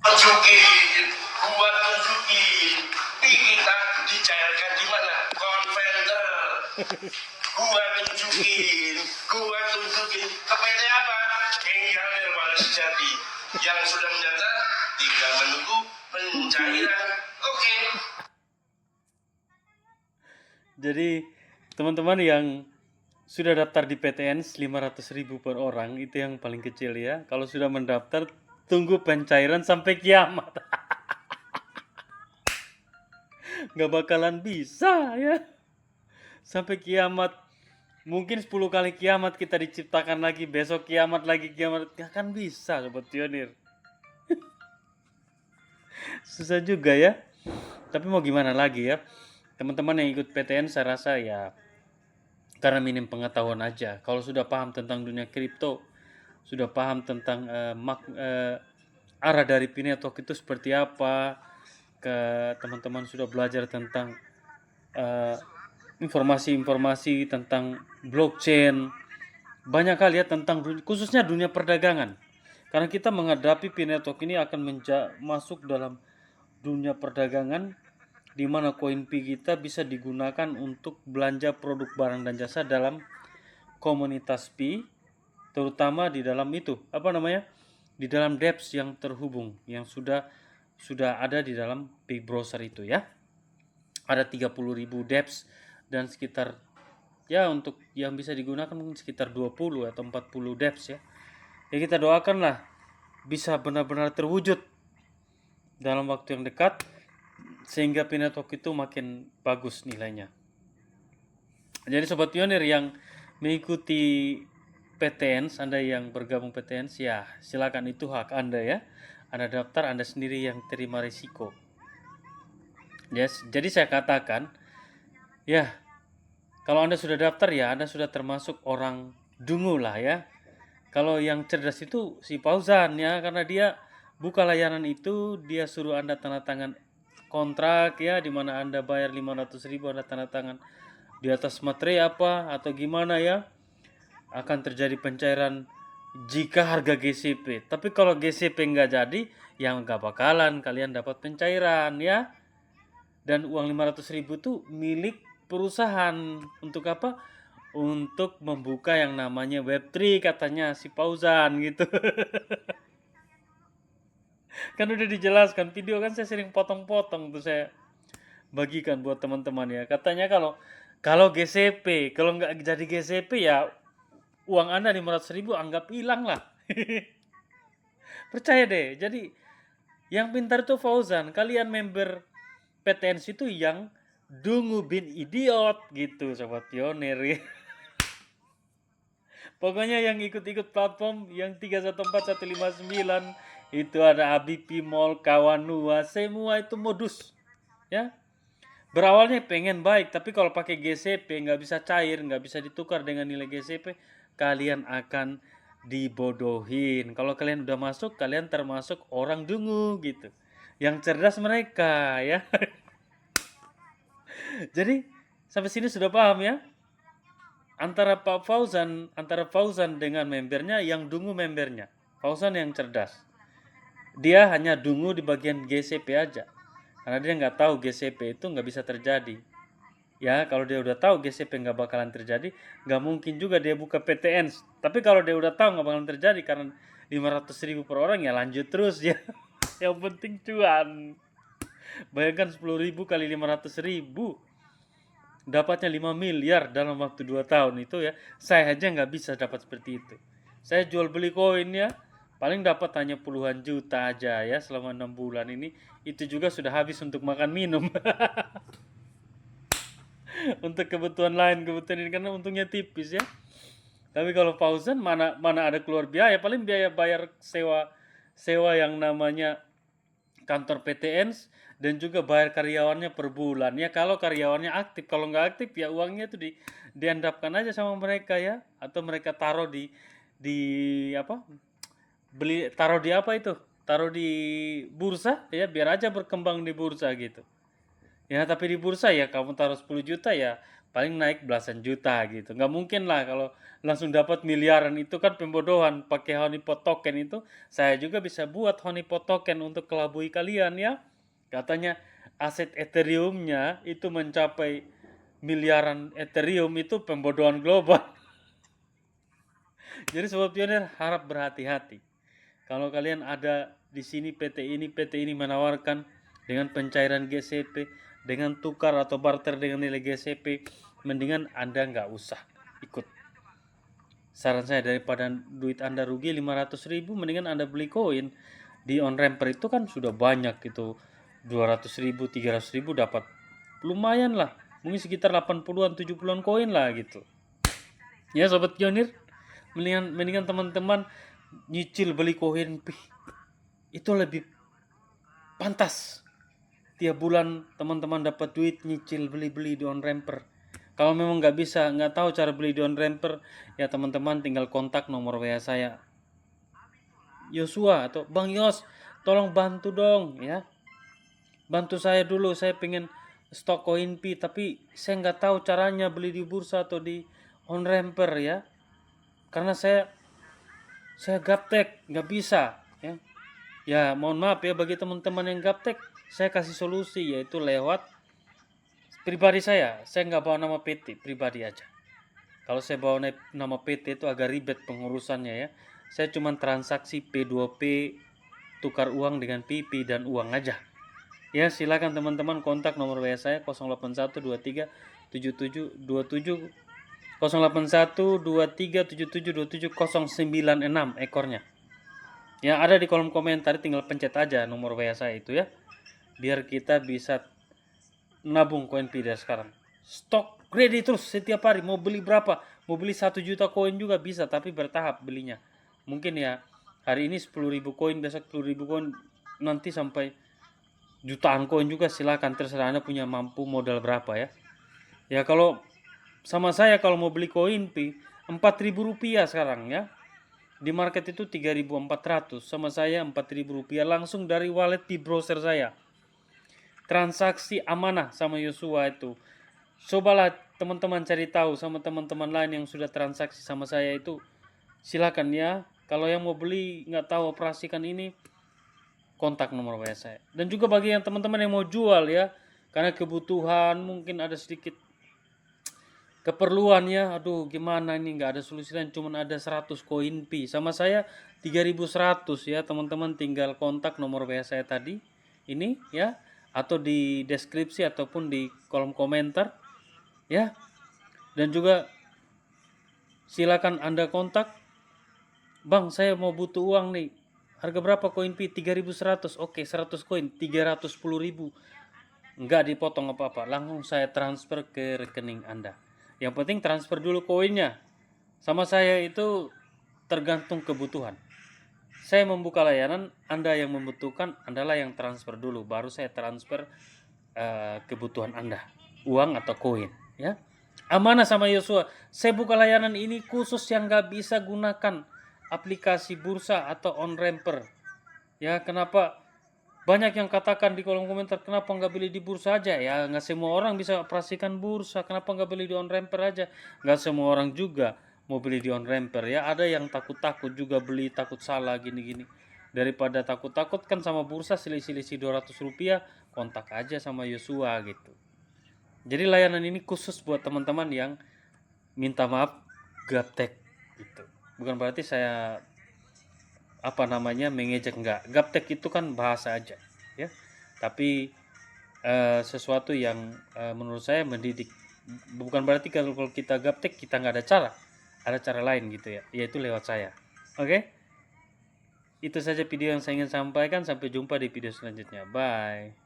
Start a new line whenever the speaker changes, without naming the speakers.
tunjukin, gua tunjukin. Kita dicairkan di mana? Converter. Gua tunjukin. Ke PT apa? Enggar Nirwana Sejati. Yang sudah mendaftar tinggal menunggu pencairan. Oke.
Jadi teman-teman yang sudah daftar di PTN 500.000 per orang itu yang paling kecil ya. Kalau sudah mendaftar tunggu pencairan sampai kiamat. Nggak bakalan bisa ya. Sampai kiamat. Mungkin 10 kali kiamat kita diciptakan lagi. Besok kiamat lagi kiamat. Nggak akan bisa Sobat Pionir. Susah juga ya. Tapi mau gimana lagi ya. Teman-teman yang ikut PTN saya rasa ya karena minim pengetahuan aja. Kalau sudah paham tentang dunia kripto, sudah paham tentang arah dari Pi Network itu seperti apa, teman-teman sudah belajar tentang informasi-informasi tentang blockchain, banyak hal ya tentang khususnya dunia perdagangan. Karena kita menghadapi Pi Network ini akan masuk dalam dunia perdagangan di mana koin Pi kita bisa digunakan untuk belanja produk barang dan jasa dalam komunitas Pi, terutama di dalam di dalam dApps yang terhubung yang sudah ada di dalam Pi browser itu ya. Ada 30.000 dApps dan sekitar ya untuk yang bisa digunakan mungkin sekitar 20 atau 40 dApps ya. Ya kita doakanlah bisa benar-benar terwujud dalam waktu yang dekat sehingga Pi Network itu makin bagus nilainya. Jadi Sobat Pionir yang mengikuti PTN, Anda yang bergabung PTN, ya silakan, itu hak Anda ya. Anda daftar, Anda sendiri yang terima risiko. Yes, jadi saya katakan, ya kalau Anda sudah daftar ya Anda sudah termasuk orang dungu lah ya. Kalau yang cerdas itu si Fauzan ya, karena dia buka layanan itu, dia suruh Anda tanda tangan kontrak ya, dimana Anda bayar 500.000, Anda tanda tangan di atas materai apa atau gimana ya, akan terjadi pencairan jika harga GCP. Tapi kalau GCP nggak jadi, yang nggak bakalan kalian dapat pencairan ya. Dan uang 500.000 itu milik perusahaan. Untuk apa? Untuk membuka yang namanya Web3 katanya si Fauzan gitu. Kan udah dijelaskan video kan, saya sering potong-potong tuh saya bagikan buat teman-teman ya. Katanya kalau GCP, kalau nggak jadi GCP ya uang Anda 500.000 anggap hilang lah. Percaya deh. Jadi yang pintar tuh Fauzan. Kalian member PTN itu yang dungu bin idiot gitu Sobat Pionir ya. Pokoknya yang ikut-ikut platform yang 314159 itu ada ABP Mall, Kawanua, semua itu modus ya. Berawalnya pengen baik, tapi kalau pakai GCP nggak bisa cair, nggak bisa ditukar dengan nilai GCP, kalian akan dibodohin. Kalau kalian udah masuk, kalian termasuk orang dungu gitu. Yang cerdas mereka ya. Jadi sampai sini sudah paham ya? Antara Fauzan dengan membernya, yang dungu membernya. Fauzan yang cerdas. Dia hanya dungu di bagian GCP aja. Karena dia nggak tahu GCP itu nggak bisa terjadi. Ya kalau dia udah tahu GCP nggak bakalan terjadi, nggak mungkin juga dia buka PTN. Tapi kalau dia udah tahu nggak bakalan terjadi karena 500.000 per orang, ya lanjut terus ya. Yang penting cuan. Bayangkan 10.000 kali 500.000, dapatnya 5 miliar dalam waktu 2 tahun itu ya. Saya aja nggak bisa dapat seperti itu. Saya jual beli koin ya, paling dapat hanya puluhan juta aja ya selama 6 bulan ini. Itu juga sudah habis untuk makan minum. Untuk kebutuhan lain, kebutuhan ini karena untungnya tipis ya. Tapi kalau Fauzan mana ada keluar biaya, paling biaya bayar sewa yang namanya kantor PTN dan juga bayar karyawannya per bulan ya, kalau karyawannya aktif. Kalau nggak aktif ya uangnya itu diandapkan aja sama mereka ya, atau mereka taruh di apa, taruh di apa itu, taruh di bursa ya, biar aja berkembang di bursa gitu ya. Tapi di bursa ya kamu taruh 10 juta ya paling naik belasan juta gitu. Nggak mungkin lah kalau langsung dapat miliaran, itu kan pembodohan. Pakai honeypot token itu, saya juga bisa buat honeypot token untuk kelabui kalian ya. Katanya aset Ethereum-nya itu mencapai miliaran Ethereum, itu pembodohan global. Jadi Sobat Pionir harap berhati-hati. Kalau kalian ada di sini PT ini menawarkan dengan pencairan GCP, dengan tukar atau barter dengan nilai GCP, mendingan Anda nggak usah ikut. Saran saya, daripada duit Anda rugi 500.000, mendingan Anda beli koin di on-ramper. Itu kan sudah banyak gitu, 200.000, 300.000 dapat lumayan lah, mungkin sekitar 80-an 70-an koin lah gitu ya Sobat Pionir. Mendingan teman-teman nyicil beli koin Pi, itu lebih pantas. Tiap bulan teman-teman dapat duit, nyicil beli-beli di on-ramper. Kalau memang nggak tahu cara beli di on-ramper, ya teman-teman tinggal kontak nomor WA saya, Yosua atau Bang Yos, tolong bantu dong ya. Bantu saya dulu, saya pengen stok koin Pi, tapi saya nggak tahu caranya beli di bursa atau di on-ramper ya. Karena saya gaptek, nggak bisa ya. Ya mohon maaf ya bagi teman-teman yang gaptek, saya kasih solusi, yaitu lewat pribadi saya nggak bawa nama PT, pribadi aja. Kalau saya bawa nama PT itu agak ribet pengurusannya ya. Saya cuma transaksi P2P, tukar uang dengan PP dan uang aja. Ya silakan teman-teman kontak nomor WA saya 081237727 08123772709 ekornya. Ya ada di kolom komentar, tinggal pencet aja nomor WA saya itu ya. Biar kita bisa nabung koin Pi dari sekarang. Stok ready terus setiap hari. Mau beli berapa? Mau beli 1 juta koin juga bisa, tapi bertahap belinya. Mungkin ya hari ini 10.000 koin, besok 10.000 koin, nanti sampai jutaan koin juga, silakan, terserah Anda punya mampu modal berapa ya. Ya kalau sama saya kalau mau beli koin Pi 4.000 rupiah sekarang ya. Di market itu 3.400, sama saya 4.000 rupiah langsung dari wallet di browser saya. Transaksi amanah sama Yosua itu. Cobalah teman-teman cari tahu sama teman-teman lain yang sudah transaksi sama saya itu, silakan ya. Kalau yang mau beli nggak tahu operasikan ini, kontak nomor WA saya. Dan juga bagi yang teman-teman yang mau jual ya, karena kebutuhan mungkin ada sedikit keperluannya, aduh gimana ini, nggak ada solusi lain, cuma ada 100 koin Pi sama saya 3.100 ya. Teman-teman tinggal kontak nomor WA saya tadi ini ya, atau di deskripsi ataupun di kolom komentar ya. Dan juga silakan Anda kontak, Bang saya mau butuh uang nih, harga berapa koin Pi? 3.100. Oke, 100 koin 310.000, enggak dipotong apa-apa, langsung saya transfer ke rekening Anda. Yang penting transfer dulu koinnya. Sama saya itu tergantung kebutuhan. Saya membuka layanan, Anda yang membutuhkan, Andalah yang transfer dulu, baru saya transfer kebutuhan Anda, uang atau koin ya. Amanah sama Yosua, saya buka layanan ini khusus yang nggak bisa gunakan aplikasi bursa atau on-ramper ya. Kenapa? Banyak yang katakan di kolom komentar, kenapa nggak beli di bursa aja? Ya nggak semua orang bisa operasikan bursa, kenapa nggak beli di on-ramper aja? Nggak semua orang juga mau beli di on-ramper ya. Ada yang takut-takut juga beli, takut salah gini-gini. Daripada takut-takut kan sama bursa selisih-selisih 200 rupiah, kontak aja sama Yosua gitu. Jadi layanan ini khusus buat teman-teman yang minta maaf gaptek gitu. Bukan berarti saya mengejek, enggak. Gaptek itu kan bahasa aja ya. Tapi sesuatu yang menurut saya mendidik. Bukan berarti kalau kita gaptek kita nggak ada cara. Ada cara lain gitu ya, yaitu lewat saya. Oke? Itu saja video yang saya ingin sampaikan. Sampai jumpa di video selanjutnya. Bye.